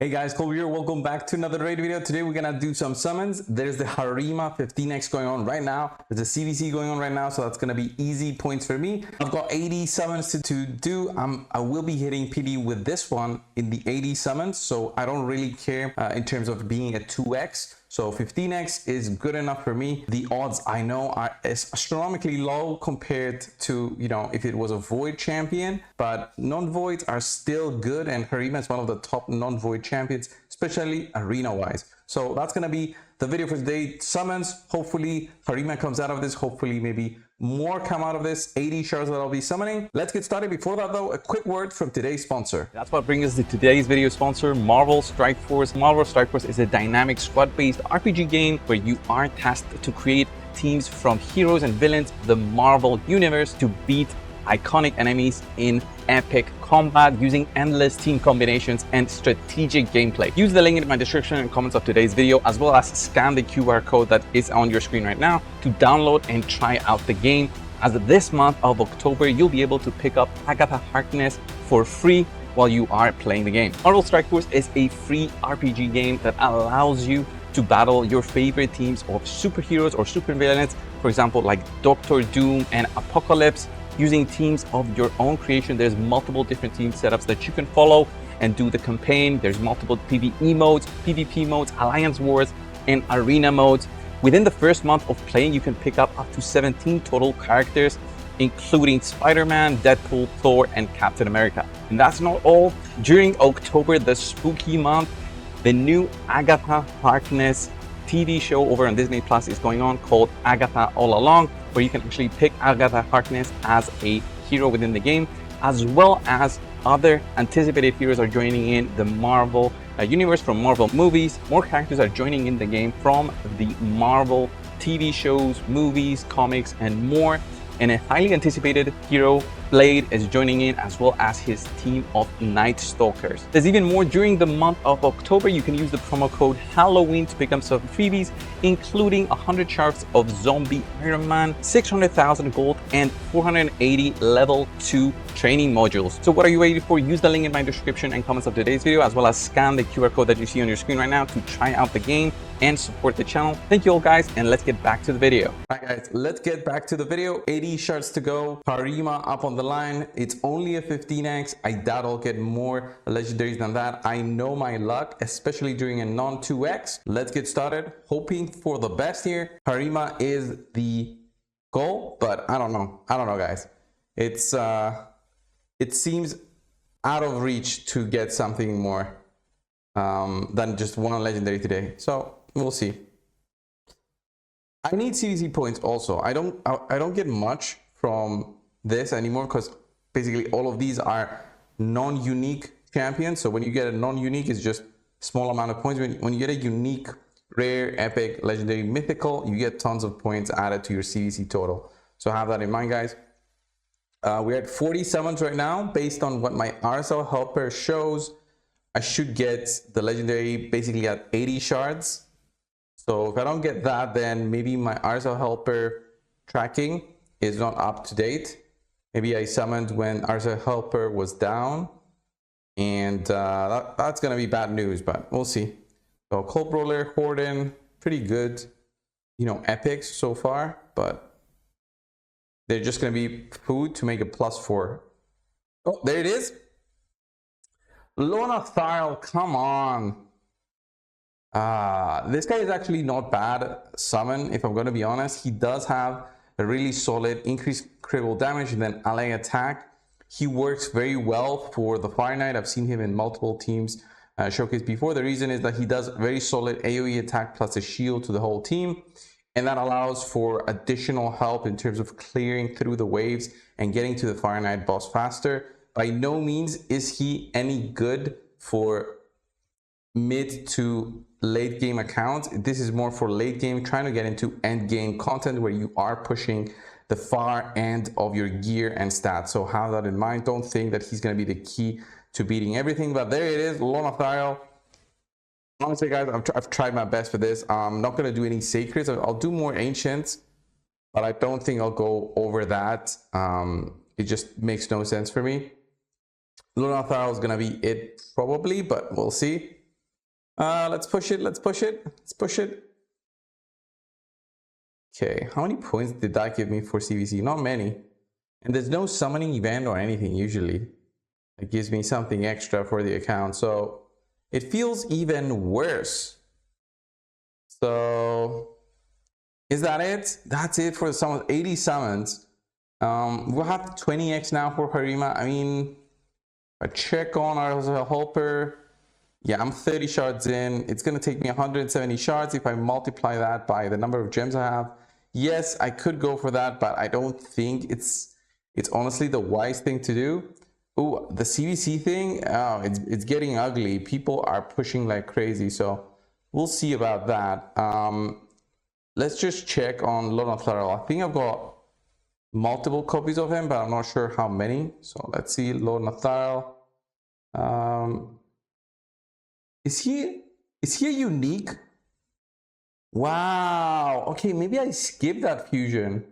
Hey guys, Colby here. Welcome back to another raid video. Today we're gonna do some summons. There's the Harima 15x going on right now. There's a CVC going on right now, so that's gonna be easy points for me. I've got 80 summons to do. I will be hitting PD with this one in the 80 summons, so I don't really care in terms of being a 2x. So 15x is good enough for me. The odds I know are astronomically low compared to, if it was a void champion, but non-voids are still good, and Harima is one of the top non-void champions, especially arena wise. So that's gonna be the video for today. Summons, hopefully Harima comes out of this, hopefully maybe more come out of this. 80 shards that I'll be summoning. Let's get started. Before that though, a quick word from today's sponsor. That's what brings us to today's video sponsor, Marvel Strike Force. Marvel Strike Force is a dynamic squad-based RPG game where you are tasked to create teams from heroes and villains of the Marvel universe to beat iconic enemies in epic combat using endless team combinations and strategic gameplay. Use the link in my description and comments of today's video, as well as scan the QR code that is on your screen right now to download and try out the game. As of this month of October, you'll be able to pick up Agatha Harkness for free while you are playing the game. Marvel Strike Force is a free RPG game that allows you to battle your favorite teams of superheroes or supervillains, for example, like Doctor Doom and Apocalypse, using teams of your own creation. There's multiple different team setups that you can follow and do the campaign. There's multiple PvE modes, PvP modes, alliance wars, and arena modes. Within the first month of playing, you can pick up to 17 total characters, including Spider-Man, Deadpool, Thor, and Captain America. And that's not all. During October, the spooky month, the new Agatha Harkness TV show over on Disney Plus is going on called Agatha All Along, where you can actually pick Agatha Harkness as a hero within the game, as well as other anticipated heroes are joining in the Marvel universe from Marvel movies. More characters are joining in the game from the Marvel TV shows, movies, comics, and more. And a highly anticipated hero, Blade, is joining in, as well as his team of Night Stalkers. There's even more. During the month of October, you can use the promo code Halloween to pick up some freebies, including 100 shards of Zombie Iron Man, 600,000 gold, and 480 level 2 training modules. So what are you waiting for? Use the link in my description and comments of today's video, as well as scan the QR code that you see on your screen right now to try out the game and support the channel. Thank you all guys, and let's get back to the video. All right guys, let's get back to the video. 80 shards to go. Harima up on the line. It's only a 15x. I doubt I'll get more legendaries than that. I know my luck, especially during a non-2x. Let's get started. Hoping for the best here. Harima is the goal, but I don't know. I don't know guys. It seems out of reach to get something more than just one legendary today. So we'll see. I need CVC points also. I don't get much from this anymore because basically all of these are non-unique champions. So when you get a non-unique, it's just small amount of points. When you get a unique, rare, epic, legendary, mythical, you get tons of points added to your CVC total. So have that in mind, guys. We're at 47s right now. Based on what my RSL helper shows, I should get the legendary basically at 80 shards. So if I don't get that, then maybe my RSL helper tracking is not up to date. Maybe I summoned when RSL helper was down, and that's gonna be bad news, but we'll see. So Cold Brawler, Horden, pretty good, epics so far, but they're just gonna be food to make a +4. Oh, there it is. Lona Thile, come on. This guy is actually not bad summon, if I'm going to be honest. He does have a really solid increased critical damage and then ally attack. He works very well for the Fire Knight. I've seen him in multiple teams showcased before. The reason is that he does very solid AoE attack plus a shield to the whole team, and that allows for additional help in terms of clearing through the waves and getting to the Fire Knight boss faster. By no means is he any good for mid to late game accounts. This is more for late game, trying to get into end game content where you are pushing the far end of your gear and stats. So have that in mind. Don't think that he's going to be the key to beating everything, but there it is, Lona Thile. Honestly guys, I've tried my best for this. I'm not going to do any sacreds. I'll do more ancients, but I don't think I'll go over that. It just makes no sense for me. Lona Thile is going to be it probably, but we'll see. Let's push it. Let's push it. Let's push it. Okay, how many points did that give me for CVC? Not many. And there's no summoning event or anything usually. It gives me something extra for the account. So it feels even worse. So is that it? That's it for the summons. 80 summons. We'll have 20x now for Harima. I mean, a check on our helper. Yeah, I'm 30 shards in. It's going to take me 170 shards if I multiply that by the number of gems I have. Yes, I could go for that, but I don't think it's honestly the wise thing to do. Ooh, the CVC thing, oh, it's getting ugly. People are pushing like crazy, so we'll see about that. Let's just check on Lord Nathaniel. I think I've got multiple copies of him, but I'm not sure how many. So let's see, Lord Nathaniel. Is he a unique? Wow. Okay, maybe I skipped that fusion.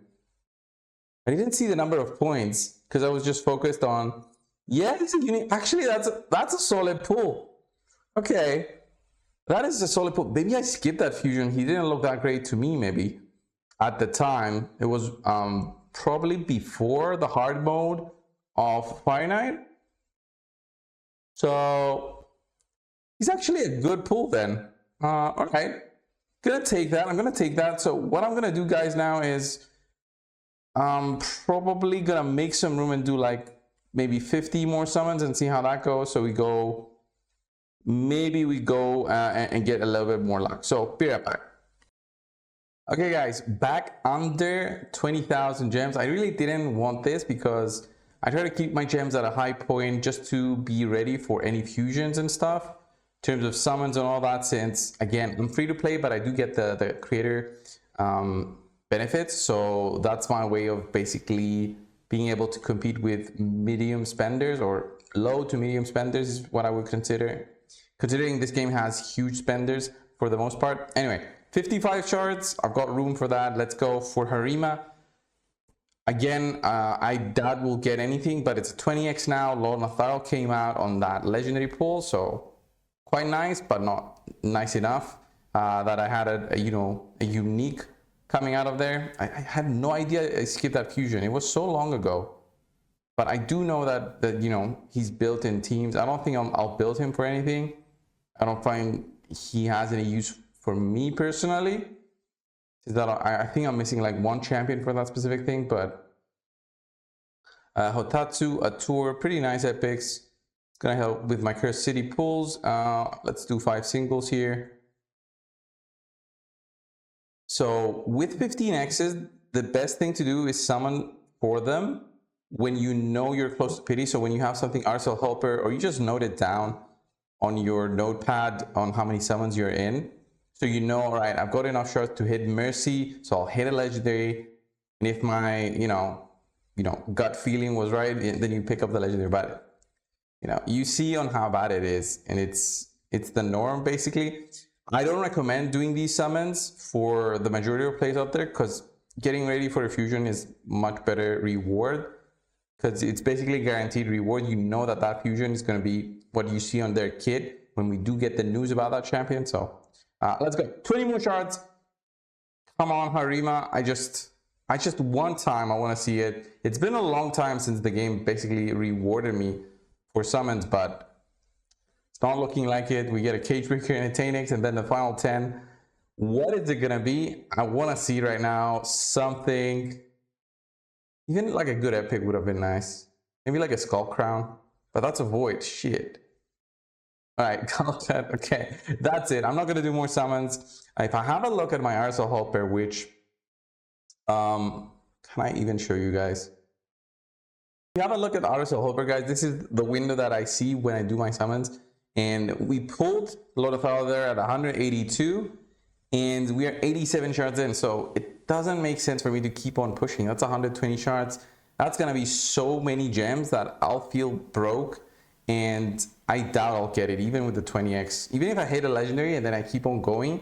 I didn't see the number of points because I was just focused on. Yeah, he's a unique. Actually, that's a solid pull. Okay, that is a solid pull. Maybe I skipped that fusion. He didn't look that great to me. Maybe at the time it was probably before the hard mode of Fire Knight. So he's actually a good pull then. All right, gonna take that. I'm gonna take that. So what I'm gonna do, guys, now is I'm probably gonna make some room and do like maybe 50 more summons and see how that goes. So we go, maybe we go and get a little bit more luck. So be right back. Okay, guys, back under 20,000 gems. I really didn't want this because I try to keep my gems at a high point just to be ready for any fusions and stuff in terms of summons and all that, since again, I'm free to play, but I do get the creator benefits. So that's my way of basically being able to compete with medium spenders, or low to medium spenders is what I would consider, considering this game has huge spenders for the most part. Anyway, 55 shards, I've got room for that. Let's go for Harima. Again, I doubt we'll get anything, but it's a 20x now. Lord Nathaniel came out on that legendary pull, so quite nice, but not nice enough that I had a unique coming out of there. I had no idea I skipped that fusion. It was so long ago. But I do know that he's built in teams. I don't think I'll build him for anything. I don't find he has any use for me personally. Is that I think I'm missing like one champion for that specific thing, but Hotatsu, a tour, pretty nice epics. It's gonna help with my Cursed City pulls. Let's do 5 singles here. So with 15x's, the best thing to do is summon for them when you know you're close to pity. So when you have something RSL helper, or you just note it down on your notepad on how many summons you're in. So you know, all right, I've got enough shards to hit Mercy, so I'll hit a legendary. And if my, gut feeling was right, then you pick up the legendary. But you see on how bad it is, and it's the norm basically. I don't recommend doing these summons for the majority of players out there, because getting ready for a fusion is much better reward, because it's basically guaranteed reward. You know that fusion is going to be what you see on their kit when we do get the news about that champion. So let's go. 20 more shards. Come on, Harima. I just one time I want to see it. It's been a long time since the game basically rewarded me for summons, but it's not looking like it. We get a Cage Breaker and a 10x, and then the final 10. What is it gonna be? I want to see right now something. Even like a good epic would have been nice. Maybe like a Skull Crown, but that's a void. Shit. All right, okay, that's it. I'm not gonna do more summons. If I have a look at my RSL helper, which can I even show you guys? If you have a look at RSL helper, guys, this is the window that I see when I do my summons. And we pulled Lord of Fire there at 182, and we are 87 shards in. So it doesn't make sense for me to keep on pushing. That's 120 shards. That's gonna be so many gems that I'll feel broke, and I doubt I'll get it even with the 20x. Even if I hit a legendary and then I keep on going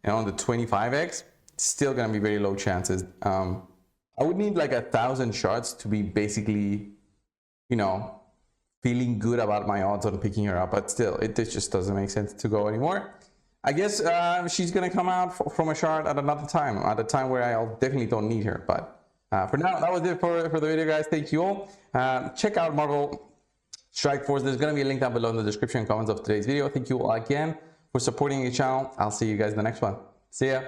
and on the 25x, it's still gonna be very low chances. I would need like 1,000 shards to be basically, feeling good about my odds on picking her up, but still, it just doesn't make sense to go anymore. I guess she's gonna come out from a shard at another time, at a time where I definitely don't need her. But for now, that was it for the video, guys. Thank you all. Check out Marvel Strike Force. There's gonna be a link down below in the description and comments of today's video. Thank you all again for supporting the channel. I'll see you guys in the next one. See ya.